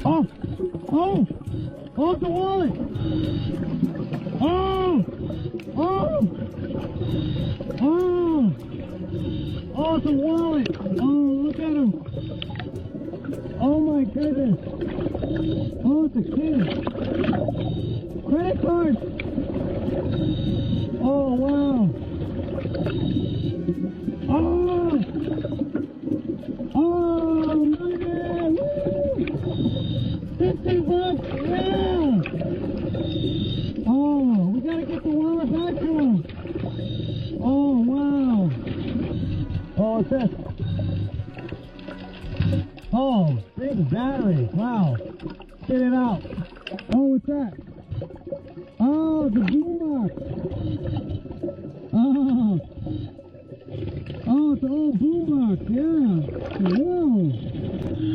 Oh! Oh! Oh, it's a wallet! Oh! Oh! Oh! Oh, it's a wallet! Oh, look at him! Oh my goodness! Oh, it's a kid! Credit card! Oh, wow! Oh! Oh, man! Woo! 50 bucks! Yeah! Oh, we gotta get the wallet back to him! Oh, wow! Oh, what's this? Oh, big battery! Wow! Get it out! Oh, what's that? Oh, the boombox! Oh! Oh, it's an old boombox, yeah! Whoa!